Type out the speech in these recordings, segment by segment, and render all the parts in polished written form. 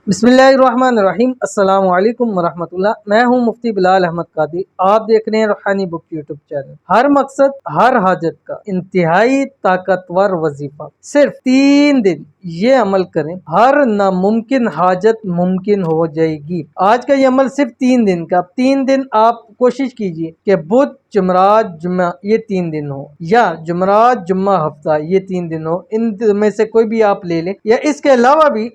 बिस्मिल्लाहिर्रहमानिर्रहीम। अस्सलाम वालेकुम वरहमतुल्लाह। मैं हूं मुफ्ती बिलाल अहमद कादी। आप देख रहे हैं रूहानी बुक यूट्यूब चैनल। हर मकसद हर हाजत का इंतहाई ताकतवर वजीफा, सिर्फ 3 दिन ये अमल करें, हर नामुमकिन हाजत मुमकिन हो जाएगी। आज का ये अमल सिर्फ 3 दिन का। 3 दिन आप कोशिश कीजिए कि बुध जुमरात जुम्मा ये 3 दिन हो, या जुमरात जुम्मा हफ्ता ये 3 दिन हो। इन में से कोई भी आप ले लें, या इसके अलावा भी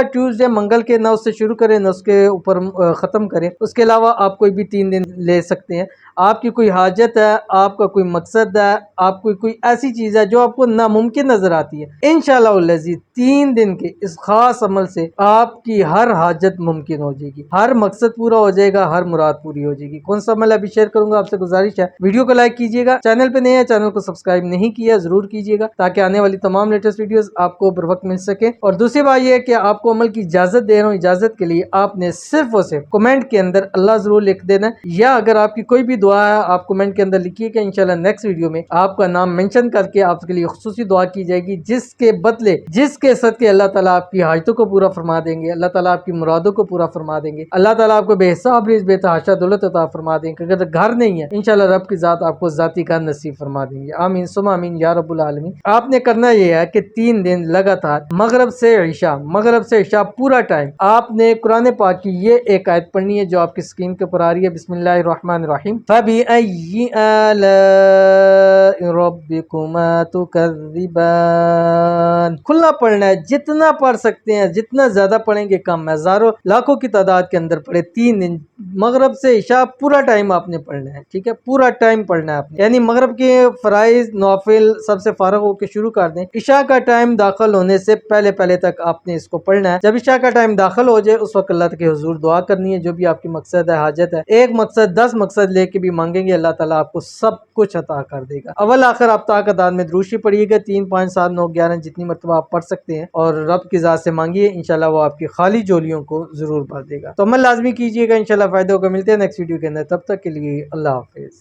ट्यूसडे मंगल के ना उससे शुरू करें ना उसके ऊपर ख़त्म करें। उसके अलावा आप कोई भी 3 दिन ले सकते हैं। आपकी कोई हाजत है, आपका कोई मकसद है, आपको कोई ऐसी चीज़ है जो आपको नामुमकिन नज़र आती है, इंशाअल्लाह 3 दिन के इस खास अमल से आपकी हर हाजत मुमकिन हो जाएगी, हर मकसद पूरा हो जाएगा, हर मुराद पूरी हो जाएगी। कौन सा अमल अभी शेयर करूंगा, आपसे गुजारिश है वीडियो को लाइक कीजिएगा। चैनल पे नए हैं, चैनल को सब्सक्राइब नहीं किया जरूर कीजिएगा, ताकि आने वाली तमाम लेटेस्ट वीडियोस आपको बर वक्त मिल सके। और दूसरी बात यह है कि आपको अमल की इजाजत दे रहा हूँ। इजाजत के लिए आपने सिर्फ और सिर्फ कमेंट के अंदर अल्लाह जरूर लिख देना, या अगर आपकी कोई भी दुआ है आप कमेंट के अंदर लिखिएगा। इंशाल्लाह नेक्स्ट वीडियो में आपका नाम मेंशन करके आपके लिए खुसूसी दुआ की जाएगी, जिसके बदले जिसके सदके अल्लाह ताला आपकी हाजतों को पूरा फरमा देंगे, अल्लाह ताला आपकी मुरादों को पूरा फरमा देंगे, अल्लाह ताला आपको बेहिसाब रिज़्क़ बेतहाशा दौलत अता फरमा देंगे। अगर घर नहीं है, इंशाल्लाह रब की ज़ात आपको ज़ाती का नसीब फरमा देंगे। आमीन सुम्मा आमीन या रब्बुल आलमीन। आपने करना यह है कि 3 दिन लगातार मगरब से इशा पूरा टाइम आपने कुरान पाक की ये एक आयत पढ़नी है जो आपकी स्क्रीन के ऊपर आ रही है। बिस्मिल्लाहिर्रहमानिर्रहीम। फबिअय्यि आलाइ रब्बिकुमा तुकज़्ज़िबान। खुला पढ़ना है, जितना पढ़ सकते हैं, जितना ज्यादा पढ़ेंगे कम है। हजारों लाखों की तादाद के अंदर पढ़े। 3 दिन मगरब से इशा पूरा टाइम आपने पढ़ना है, ठीक है, पूरा टाइम पढ़ना है आपने। यानी मगरब के फराइज नौफिल सबसे फारग होकर शुरू कर दें। इशा का टाइम दाखिल होने से पहले पहले तक आपने इसको पढ़ना है। जब इशा का टाइम दाखिल हो जाए उस वक्त अल्लाह के हुजूर दुआ करनी है, जो भी आपकी मकसद है, हाजत है। एक मकसद 10 मकसद लेके भी मांगेंगे, अल्लाह ताला आपको सब कुछ अता कर देगा। अव्वल आखिर आप ताकत में द्रूशी पढ़िएगा, 3 5 7 9 11 जितनी मरतबा आप पढ़ सकते हैं, और रब की ज़ात से मांगिए, इंशाल्लाह वो आपकी खाली झोलियों को जरूर भर देगा। तो अमल लाजमी कीजिएगा, इंशाल्लाह फायदे होगा। मिलते हैं नेक्स्ट वीडियो के अंदर, तब तक के लिए अल्लाह हाफिज।